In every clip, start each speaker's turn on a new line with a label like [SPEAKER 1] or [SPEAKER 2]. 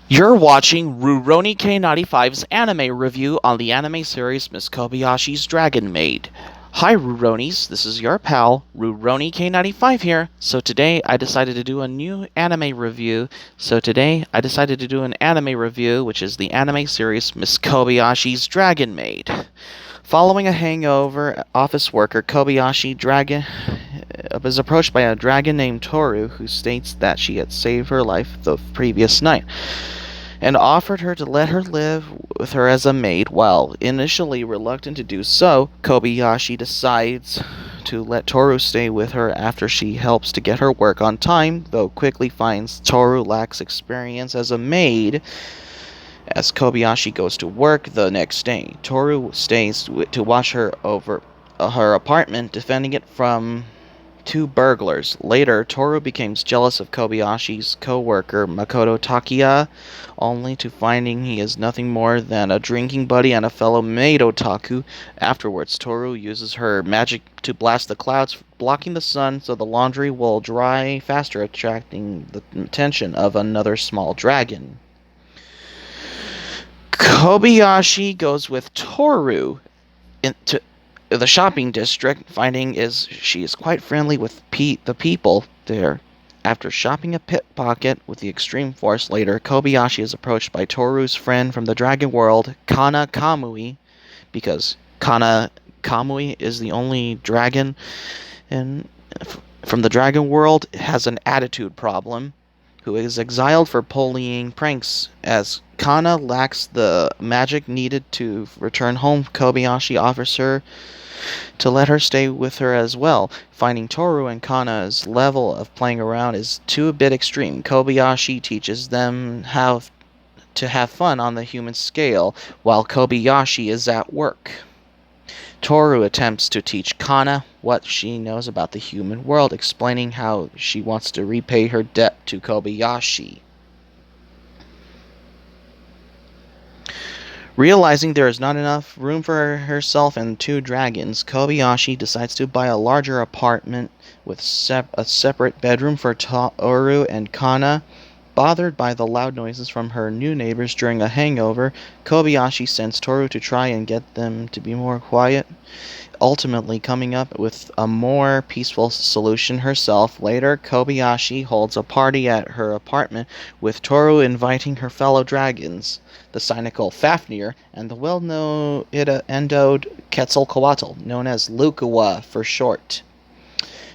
[SPEAKER 1] You're watching Rurouni K95's anime review on the anime series Miss Kobayashi's Dragon Maid. Hi Ruronis, this is your pal, Rurouni K95 here. So today I decided to do a new anime review. Which is the anime series Miss Kobayashi's Dragon Maid. Following a hangover, office worker Kobayashi was approached by a dragon named Toru who states that she had saved her life the previous night and offered her to let her live with her as a maid. While initially reluctant to do so, Kobayashi decides to let Toru stay with her after she helps to get her work on time, though quickly finds Toru lacks experience as a maid. As Kobayashi goes to work the next day, Toru stays to watch her over her apartment, defending it from two burglars. Later, Toru becomes jealous of Kobayashi's co-worker Makoto Takiya, only to finding he is nothing more than a drinking buddy and a fellow maid otaku. Afterwards, Toru uses her magic to blast the clouds, blocking the sun so the laundry will dry faster, attracting the attention of another small dragon. Kobayashi goes with Toru into the shopping district, finding she is quite friendly with the people there. After shopping a pickpocket with the extreme force later, Kobayashi is approached by Toru's friend from the dragon world, Kana Kamui, because Kana Kamui is the only dragon and from the dragon world has an attitude problem, who is exiled for bullying pranks. As Kana lacks the magic needed to return home, Kobayashi offers her to let her stay with her as well. Finding Toru and Kana's level of playing around is too a bit extreme, Kobayashi teaches them how to have fun on the human scale while Kobayashi is at work. Toru attempts to teach Kana what she knows about the human world, explaining how she wants to repay her debt to Kobayashi. Realizing there is not enough room for herself and two dragons, Kobayashi decides to buy a larger apartment with a separate bedroom for Toru and Kana. Bothered by the loud noises from her new neighbors during a hangover, Kobayashi sends Toru to try and get them to be more quiet, ultimately coming up with a more peaceful solution herself. Later, Kobayashi holds a party at her apartment, with Toru inviting her fellow dragons, the cynical Fafnir, and the well-known endowed Quetzalcoatl, known as Lukawa for short.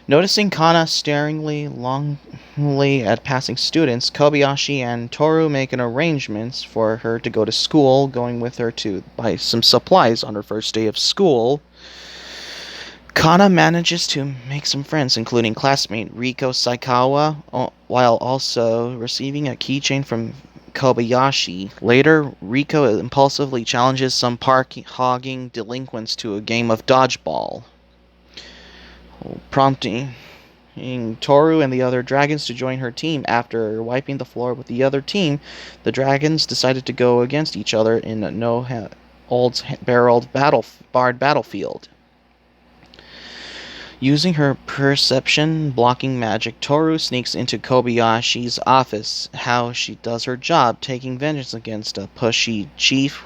[SPEAKER 1] Noticing Kana staring longingly at passing students, Kobayashi and Toru make an arrangements for her to go to school, going with her to buy some supplies on her first day of school. Kana manages to make some friends, including classmate Riko Saikawa, while also receiving a keychain from Kobayashi. Later, Riko impulsively challenges some park-hogging delinquents to a game of dodgeball, prompting Toru and the other dragons to join her team. After wiping the floor with the other team, the dragons decided to go against each other in a no-holds-barred battlefield. Using her perception blocking magic, Toru sneaks into Kobayashi's office. How she does her job, taking vengeance against a pushy chief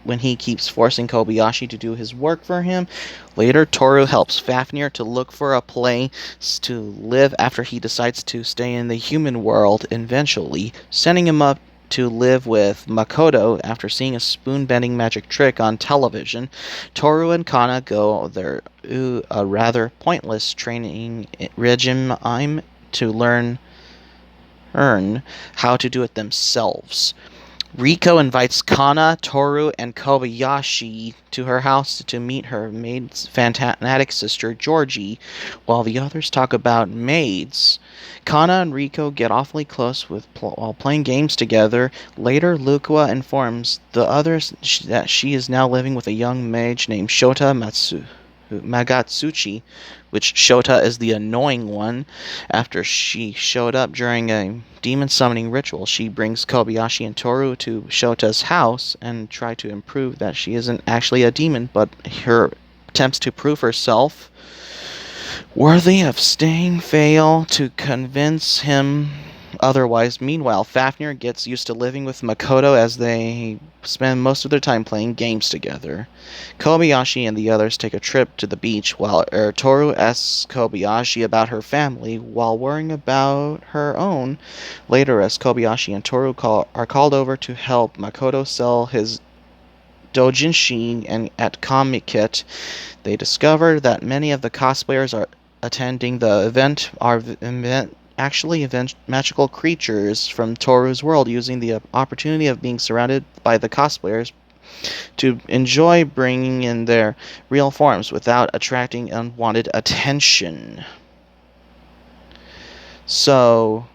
[SPEAKER 1] when he keeps forcing Kobayashi to do his work for him. Later, Toru helps Fafnir to look for a place to live after he decides to stay in the human world, eventually sending him up to live with Makoto after seeing a spoon-bending magic trick on television. Toru and Kana go there a rather pointless training regime to learn how to do it themselves. Riko invites Kana, Toru, and Kobayashi to her house to meet her maid's fanatic sister, Georgie, while the others talk about maids. Kana and Riko get awfully close while playing games together. Later, Lukua informs the others that she is now living with a young mage named Shota Magatsuchi, which Shota is the annoying one. After she showed up during a demon summoning ritual, she brings Kobayashi and Toru to Shota's house and try to improve that she isn't actually a demon, but her attempts to prove herself worthy of staying fail to convince him otherwise. Meanwhile, Fafnir gets used to living with Makoto as they spend most of their time playing games together. Kobayashi and the others take a trip to the beach while Toru asks Kobayashi about her family while worrying about her own. Later, as Kobayashi and Toru are called over to help Makoto sell his doujinshi and at Comiket, they discover that many of the cosplayers are attending the event are magical creatures from Toru's world, using the opportunity of being surrounded by the cosplayers to enjoy bringing in their real forms without attracting unwanted attention. So,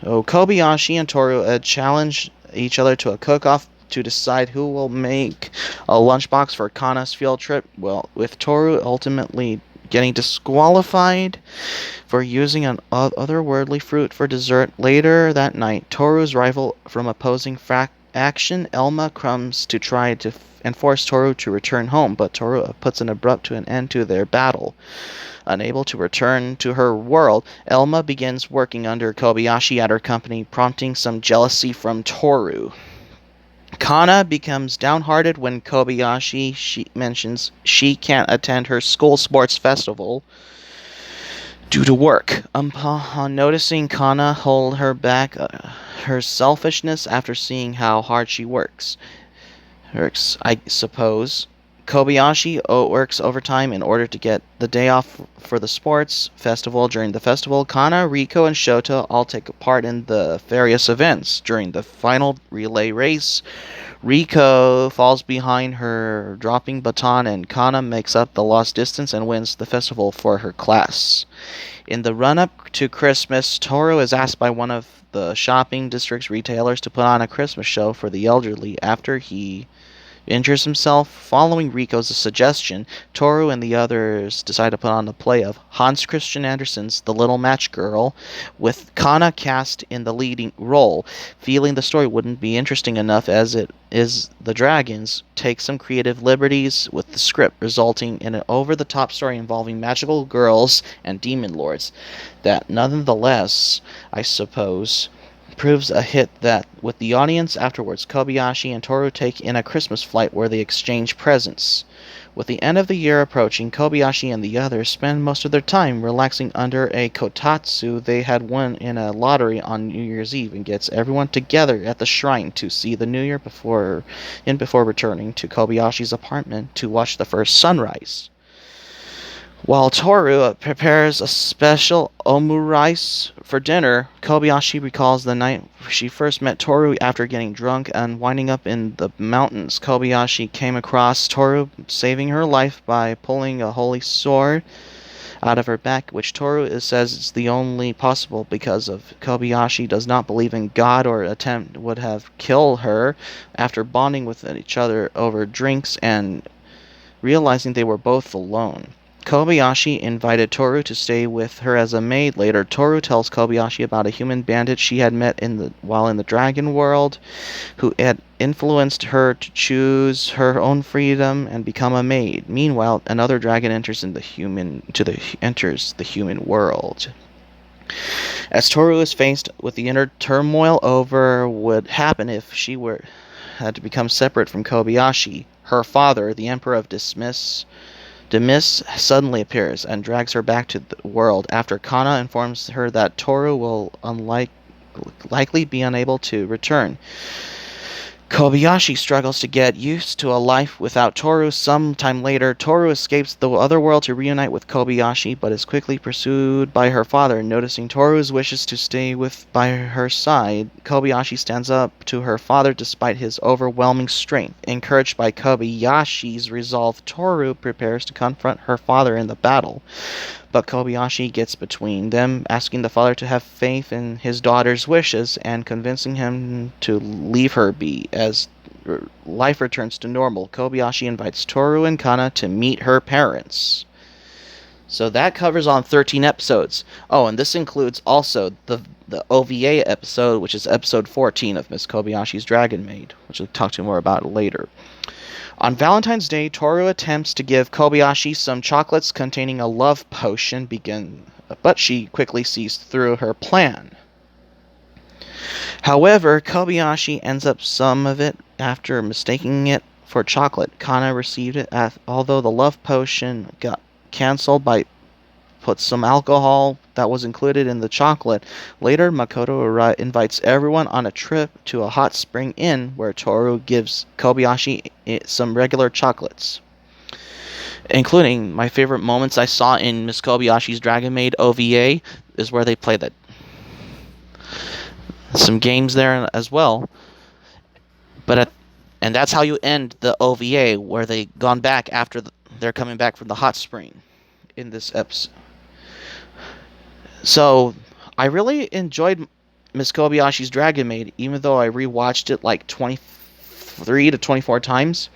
[SPEAKER 1] Kobayashi and Toru challenge each other to a cook-off to decide who will make a lunchbox for Kana's field trip. Well, with Toru ultimately getting disqualified for using an otherworldly fruit for dessert. Later that night, Toru's rival from opposing faction, Elma, comes to try to force Toru to return home, but Toru puts an abrupt end to their battle. Unable to return to her world, Elma begins working under Kobayashi at her company, prompting some jealousy from Toru. Kana becomes downhearted when Kobayashi mentions she can't attend her school sports festival due to work. Upon noticing Kana hold her back, her selfishness after seeing how hard she works, I suppose. Kobayashi works overtime in order to get the day off for the sports festival. During the festival, Kana, Riko, and Shota all take part in the various events. During the final relay race, Riko falls behind her dropping baton, and Kana makes up the lost distance and wins the festival for her class. In the run-up to Christmas, Toru is asked by one of the shopping district's retailers to put on a Christmas show for the elderly. After he injures himself, following Riko's suggestion, Toru and the others decide to put on a play of Hans Christian Andersen's The Little Match Girl, with Kana cast in the leading role. Feeling the story wouldn't be interesting enough as it is, the Dragons take some creative liberties with the script, resulting in an over-the-top story involving magical girls and demon lords that nonetheless, I suppose, proves a hit that with the audience. Afterwards, Kobayashi and Toru take in a Christmas flight where they exchange presents. With the end of the year approaching, Kobayashi and the others spend most of their time relaxing under a kotatsu they had won in a lottery on New Year's Eve, and gets everyone together at the shrine to see the New Year before returning to Kobayashi's apartment to watch the first sunrise. While Toru prepares a special omurice for dinner, Kobayashi recalls the night she first met Toru after getting drunk and winding up in the mountains. Kobayashi came across Toru, saving her life by pulling a holy sword out of her back, which Toru says is the only possible because of Kobayashi does not believe in God or attempt would have killed her. After bonding with each other over drinks and realizing they were both alone, Kobayashi invited Toru to stay with her as a maid. Later, Toru tells Kobayashi about a human bandit she had met while in the dragon world, who had influenced her to choose her own freedom and become a maid. Meanwhile, another dragon enters the human world. As Toru is faced with the inner turmoil over what would happen if she had to become separate from Kobayashi, her father, the Emperor of Demis, suddenly appears and drags her back to the world after Kana informs her that Toru will likely be unable to return. Kobayashi struggles to get used to a life without Toru. Sometime later, Toru escapes the other world to reunite with Kobayashi, but is quickly pursued by her father. Noticing Toru's wishes to stay by her side, Kobayashi stands up to her father despite his overwhelming strength. Encouraged by Kobayashi's resolve, Toru prepares to confront her father in the battle. But Kobayashi gets between them, asking the father to have faith in his daughter's wishes and convincing him to leave her be. As life returns to normal, Kobayashi invites Toru and Kana to meet her parents. So that covers on 13 episodes. Oh, and this includes also the OVA episode, which is episode 14 of Miss Kobayashi's Dragon Maid, which we'll talk to more about later. On Valentine's Day, Toru attempts to give Kobayashi some chocolates containing a love potion, but she quickly sees through her plan. However, Kobayashi ends up some of it after mistaking it for chocolate. Kana received it, although the love potion got cancelled by put some alcohol that was included in the chocolate. Later, Makoto invites everyone on a trip to a hot spring inn where Toru gives Kobayashi some regular chocolates, including my favorite moments I saw in Miss Kobayashi's Dragon Maid OVA is where they play that some games there as well. And that's how you end the OVA, where they gone back after they're coming back from the hot spring in this episode. So I really enjoyed Miss Kobayashi's Dragon Maid, even though I rewatched it like 23 to 24 times.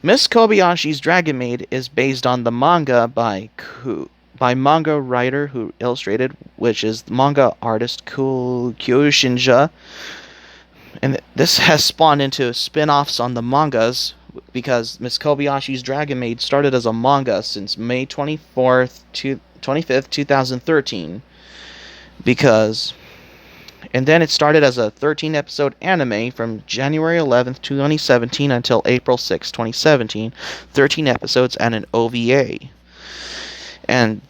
[SPEAKER 1] Miss Kobayashi's Dragon Maid is based on the manga by manga writer who illustrated, which is the manga artist coolkyoushinja. And this has spawned into spin-offs on the mangas, because Miss Kobayashi's Dragon Maid started as a manga since May 25th, 2013. And then it started as a 13-episode anime from January 11th, 2017 until April 6, 2017. 13 episodes and an OVA. And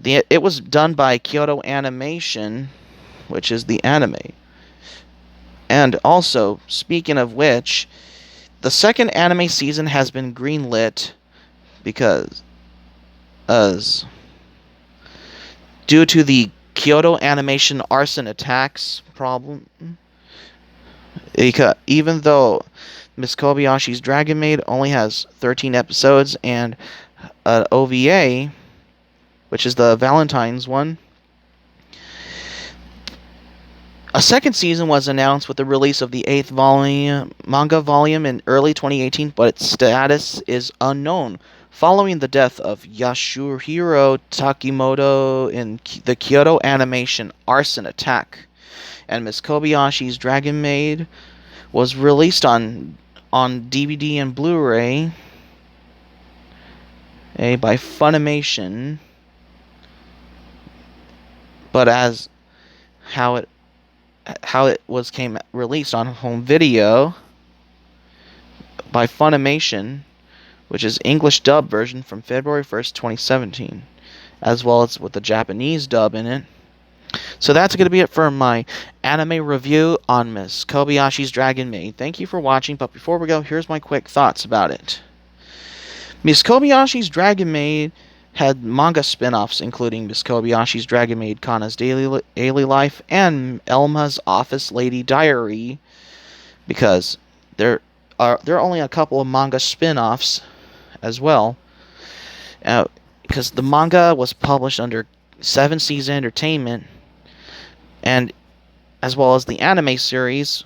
[SPEAKER 1] it was done by Kyoto Animation, which is the anime. And also, speaking of which, the second anime season has been greenlit because due to the Kyoto Animation arson attacks problem. Even though Miss Kobayashi's Dragon Maid only has 13 episodes and an OVA, which is the Valentine's one, a second season was announced with the release of the 8th manga volume in early 2018, but its status is unknown. Following the death of Yasuhiro Takimoto in the Kyoto Animation arson attack, and Miss Kobayashi's Dragon Maid was released on DVD and Blu-ray by Funimation, but as how it came released on home video by Funimation, which is English dub version from February 1st, 2017, as well as with the Japanese dub in it. So that's going to be it for my anime review on Miss Kobayashi's Dragon Maid. Thank you for watching, but before we go, here's my quick thoughts about it. Miss Kobayashi's Dragon Maid had manga spin-offs including Miss Kobayashi's Dragon Maid Kana's Daily Life and Elma's Office Lady Diary, because there are only a couple of manga spin-offs as well, because the manga was published under 7 Seas Entertainment, and as well as the anime series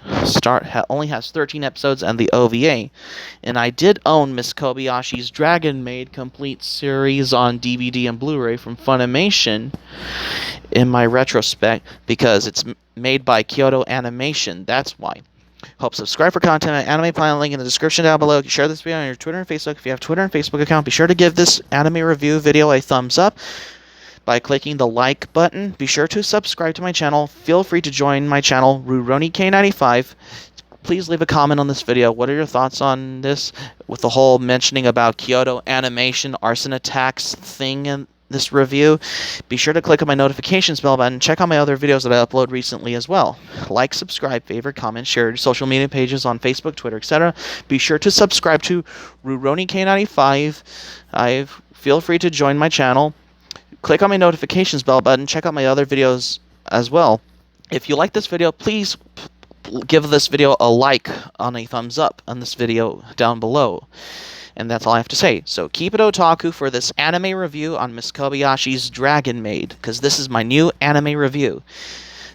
[SPEAKER 1] only has 13 episodes and the OVA. And I did own Miss Kobayashi's Dragon Maid complete series on DVD and Blu-ray from Funimation in my retrospect, because it's made by Kyoto Animation. That's why. Hope subscribe for content at Anime Plan, link in the description down below. Share this video on your Twitter and Facebook. If you have Twitter and Facebook account, be sure to give this anime review video a thumbs up by clicking the like button. Be sure to subscribe to my channel. Feel free to join my channel, RuRoniK95. Please leave a comment on this video. What are your thoughts on this, with the whole mentioning about Kyoto Animation arson attacks thing in this review? Be sure to click on my notifications bell button. Check out my other videos that I upload recently as well. Like, subscribe, favorite, comment, share social media pages on Facebook, Twitter, etc. Be sure to subscribe to RuRoniK95. Feel free to join my channel. Click on my notifications bell button. Check out my other videos as well. If you like this video, please give this video a like on a thumbs up on this video down below. And that's all I have to say. So keep it otaku for this anime review on Miss Kobayashi's Dragon Maid, because this is my new anime review.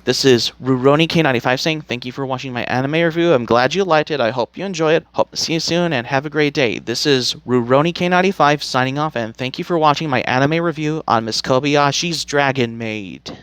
[SPEAKER 1] This is RuRoniK95 saying thank you for watching my anime review. I'm glad you liked it. I hope you enjoy it. Hope to see you soon and have a great day. This is RuRoniK95 signing off, and thank you for watching my anime review on Miss Kobayashi's Dragon Maid.